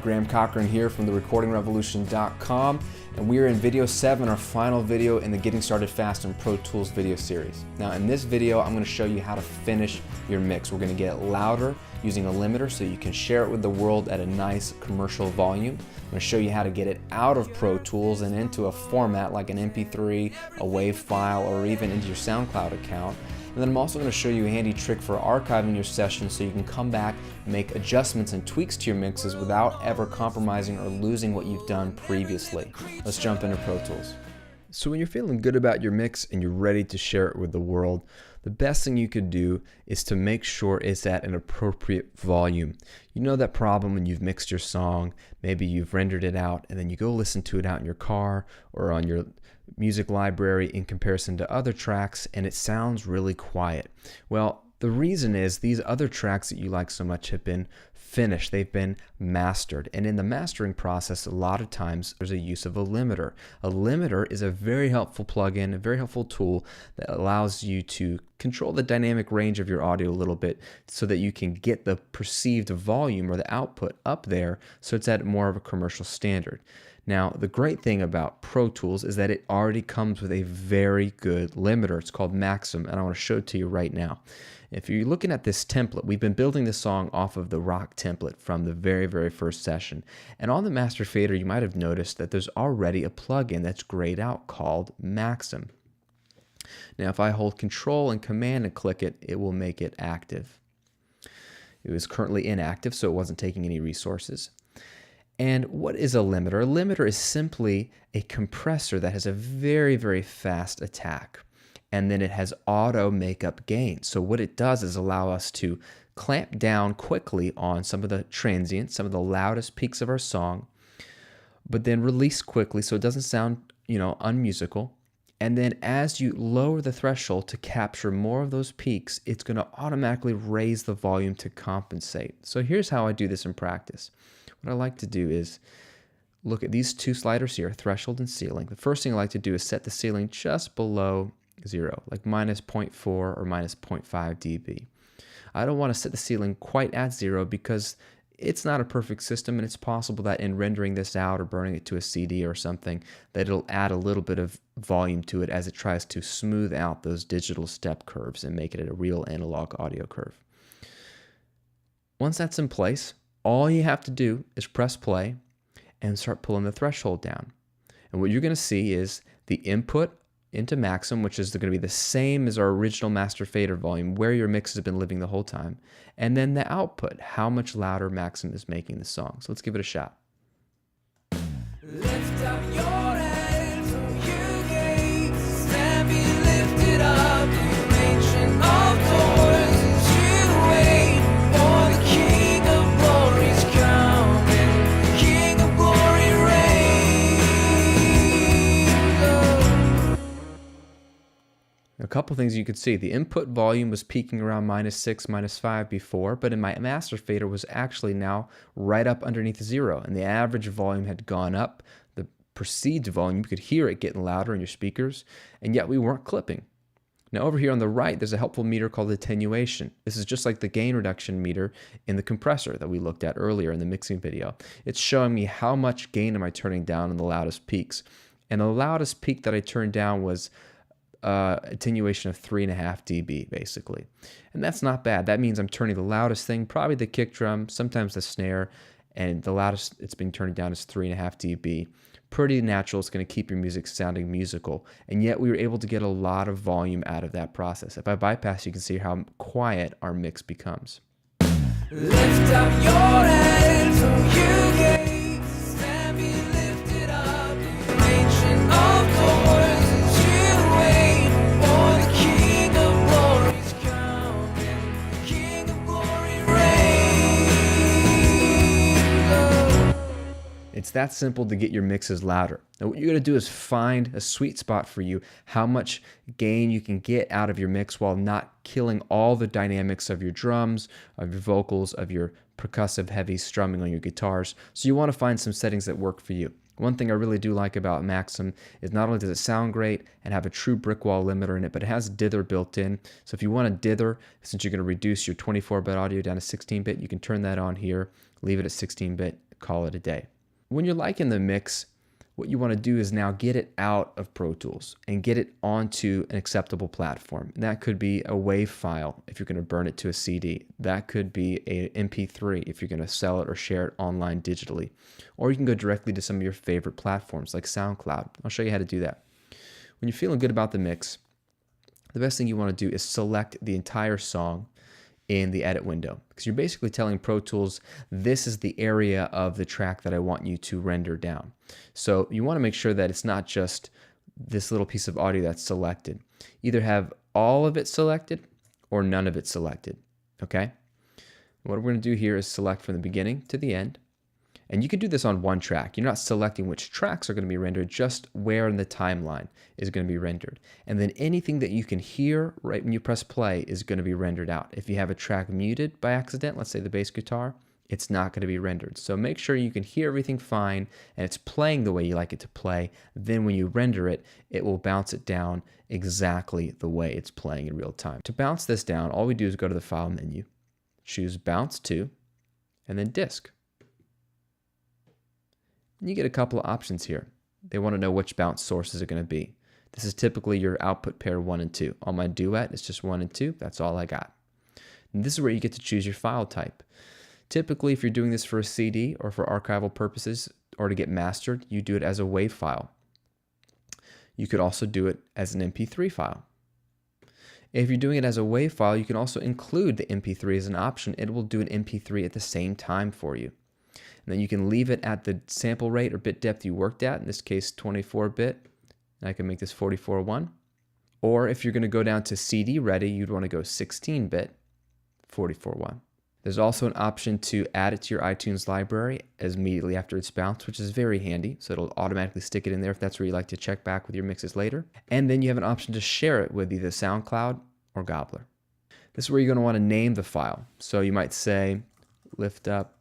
Graham Cochran here from therecordingrevolution.com, and we are in video 7, our final video in the Getting Started Fast in Pro Tools video series. Now in this video, I'm going to show you how to finish your mix. We're going to get louder using a limiter so you can share it with the world at a nice commercial volume. I'm going to show you how to get it out of Pro Tools and into a format like an MP3, a WAV file, or even into your SoundCloud account. And then I'm also going to show you a handy trick for archiving your sessions so you can come back and make adjustments and tweaks to your mixes without ever compromising or losing what you've done previously. Let's jump into Pro Tools. So when you're feeling good about your mix and you're ready to share it with the world, the best thing you could do is to make sure it's at an appropriate volume. You know that problem when you've mixed your song, maybe you've rendered it out, and then you go listen to it out in your car or on your music library in comparison to other tracks, and it sounds really quiet. Well, the reason is these other tracks that you like so much have been finished, they've been mastered, and in the mastering process a lot of times there's a use of a limiter. A limiter is a very helpful plugin, a very helpful tool that allows you to control the dynamic range of your audio a little bit so that you can get the perceived volume or the output up there so it's at more of a commercial standard. Now, the great thing about Pro Tools is that it already comes with a very good limiter. It's called Maxim, and I want to show it to you right now. If you're looking at this template, we've been building this song off of the rock template from the very first session. And on the master fader, you might have noticed that there's already a plugin that's grayed out called Maxim. Now, if I hold Control and Command and click it, it will make it active. It was currently inactive, so it wasn't taking any resources. And what is a limiter? A limiter is simply a compressor that has a very fast attack. And then it has auto makeup gain. So what it does is allow us to clamp down quickly on some of the transients, some of the loudest peaks of our song, but then release quickly so it doesn't sound, unmusical. And then as you lower the threshold to capture more of those peaks, it's going to automatically raise the volume to compensate. So here's how I do this in practice. What I like to do is look at these two sliders here, threshold and ceiling. The first thing I like to do is set the ceiling just below 0, like minus 0.4 or minus 0.5 dB. I don't want to set the ceiling quite at 0 because it's not a perfect system, and it's possible that in rendering this out or burning it to a CD or something, that it'll add a little bit of volume to it as it tries to smooth out those digital step curves and make it a real analog audio curve. Once that's in place, all you have to do is press play and start pulling the threshold down. And what you're going to see is the input into Maxim, which is going to be the same as our original master fader volume, where your mix has been living the whole time, and then the output, how much louder Maxim is making the song. So let's give it a shot. Lift up your head, you gates, stand be lifted up, you ancient of doors, as you wait for the King of Glory's coming, King of Glory reigns. A couple things you could see. The input volume was peaking around -6, -5 before, but in my master fader was actually now right up underneath 0, and the average volume had gone up. The perceived volume, you could hear it getting louder in your speakers, and yet we weren't clipping. Now over here on the right, there's a helpful meter called attenuation. This is just like the gain reduction meter in the compressor that we looked at earlier in the mixing video. It's showing me how much gain am I turning down in the loudest peaks. And the loudest peak that I turned down was attenuation of 3.5 dB basically. And that's not bad. That means I'm turning the loudest thing, probably the kick drum, sometimes the snare, and the loudest it's been turning down is 3.5 dB. Pretty natural. It's going to keep your music sounding musical, and yet we were able to get a lot of volume out of that process. If I bypass, you can see how quiet our mix becomes. Lift up your head, so you gates, stand be lifted up, you ancient of doors, as you wait for the King of Glory's coming, King of Glory reigns. It's that simple to get your mixes louder. Now what you're going to do is find a sweet spot for you, how much gain you can get out of your mix while not killing all the dynamics of your drums, of your vocals, of your percussive heavy strumming on your guitars. So you want to find some settings that work for you. One thing I really do like about Maxim is not only does it sound great and have a true brick wall limiter in it, but it has dither built in. So if you want a dither, since you're going to reduce your 24-bit audio down to 16-bit, you can turn that on here, leave it at 16-bit, call it a day. When you're liking the mix, what you want to do is now get it out of Pro Tools and get it onto an acceptable platform. And that could be a WAV file if you're going to burn it to a CD. That could be an MP3 if you're going to sell it or share it online digitally. Or you can go directly to some of your favorite platforms like SoundCloud. I'll show you how to do that. When you're feeling good about the mix, the best thing you want to do is select the entire song in the edit window, because you're basically telling Pro Tools, this is the area of the track that I want you to render down. So you want to make sure that it's not just this little piece of audio that's selected. Either have all of it selected or none of it selected, okay? What we're going to do here is select from the beginning to the end. And you can do this on one track. You're not selecting which tracks are going to be rendered, just where in the timeline is going to be rendered. And then anything that you can hear right when you press play is going to be rendered out. If you have a track muted by accident, let's say the bass guitar, it's not going to be rendered. So make sure you can hear everything fine and it's playing the way you like it to play. Then when you render it, it will bounce it down exactly the way it's playing in real time. To bounce this down, all we do is go to the File menu, choose Bounce To, and then Disk. You get a couple of options here. They want to know which bounce sources are going to be. This is typically your output pair 1 and 2. On my Duet, it's just 1 and 2. That's all I got. And this is where you get to choose your file type. Typically, if you're doing this for a CD or for archival purposes or to get mastered, you do it as a WAV file. You could also do it as an MP3 file. If you're doing it as a WAV file, you can also include the MP3 as an option. It will do an MP3 at the same time for you. And then you can leave it at the sample rate or bit depth you worked at, in this case 24-bit, and I can make this 44.1. Or if you're going to go down to CD ready, you'd want to go 16-bit, 44.1. There's also an option to add it to your iTunes library as immediately after it's bounced, which is very handy, so it'll automatically stick it in there if that's where you like to check back with your mixes later. And then you have an option to share it with either SoundCloud or Gobbler. This is where you're going to want to name the file. So you might say, lift up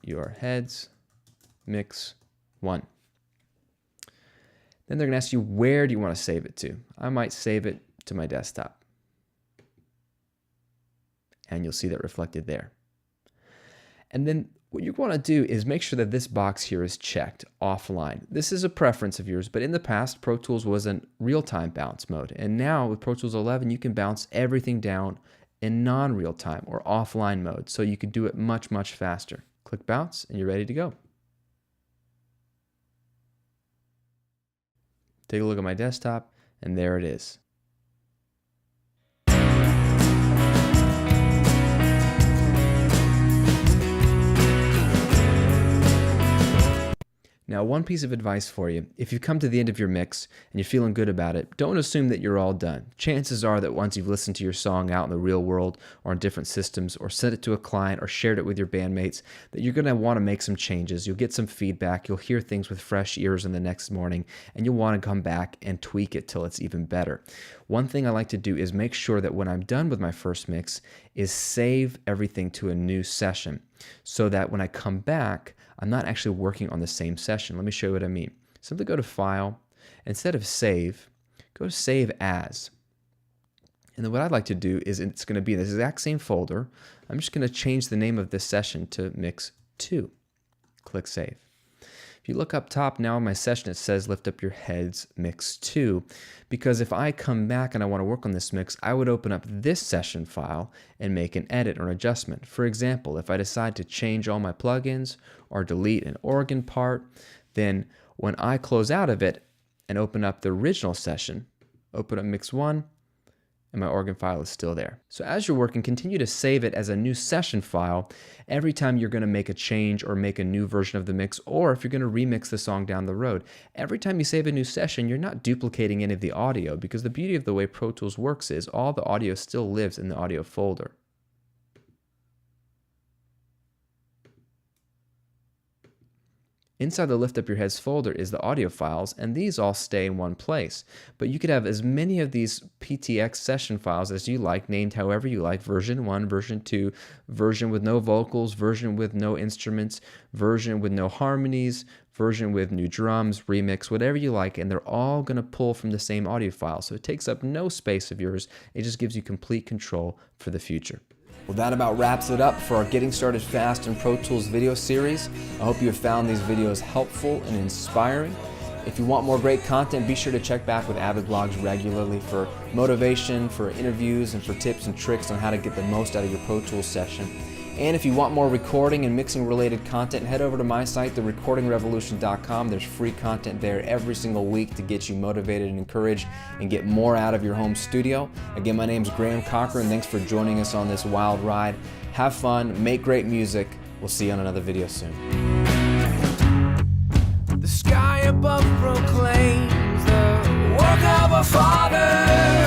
your heads, mix 1. Then they're going to ask you, where do you want to save it to? I might save it to my desktop. And you'll see that reflected there. And then what you want to do is make sure that this box here is checked offline. This is a preference of yours, but in the past, Pro Tools was in real-time bounce mode. And now with Pro Tools 11, you can bounce everything down in non-real time or offline mode. So you can do it much, much faster. Click bounce and you're ready to go. Take a look at my desktop and there it is. Now, one piece of advice for you, if you've come to the end of your mix and you're feeling good about it, don't assume that you're all done. Chances are that once you've listened to your song out in the real world or on different systems or sent it to a client or shared it with your bandmates, that you're going to want to make some changes. You'll get some feedback. You'll hear things with fresh ears in the next morning, and you'll want to come back and tweak it till it's even better. One thing I like to do is make sure that when I'm done with my first mix is save everything to a new session so that when I come back, I'm not actually working on the same session. Let me show you what I mean. Simply go to File. Instead of Save, go to Save As. And then what I'd like to do is it's going to be in this exact same folder. I'm just going to change the name of this session to Mix 2. Click Save. If you look up top now in my session, it says Lift Up Your Heads Mix 2, because if I come back and I want to work on this mix, I would open up this session file and make an edit or an adjustment. For example, if I decide to change all my plugins or delete an organ part, then when I close out of it and open up the original session, open up Mix 1, and my organ file is still there. So as you're working, continue to save it as a new session file every time you're going to make a change or make a new version of the mix, or if you're going to remix the song down the road. Every time you save a new session, you're not duplicating any of the audio, because the beauty of the way Pro Tools works is all the audio still lives in the audio folder. Inside the Lift Up Your Heads folder is the audio files, and these all stay in one place. But you could have as many of these PTX session files as you like, named however you like, version 1, version 2, version with no vocals, version with no instruments, version with no harmonies, version with new drums, remix, whatever you like, and they're all going to pull from the same audio file. So it takes up no space of yours. It just gives you complete control for the future. Well, that about wraps it up for our Getting Started Fast in Pro Tools video series. I hope you have found these videos helpful and inspiring. If you want more great content, be sure to check back with Avid Blogs regularly for motivation, for interviews, and for tips and tricks on how to get the most out of your Pro Tools session. And if you want more recording and mixing related content, head over to my site, therecordingrevolution.com. There's free content there every single week to get you motivated and encouraged and get more out of your home studio. Again, my name's Graham Cochran. Thanks for joining us on this wild ride. Have fun, make great music. We'll see you on another video soon. The sky above proclaims the work of a father.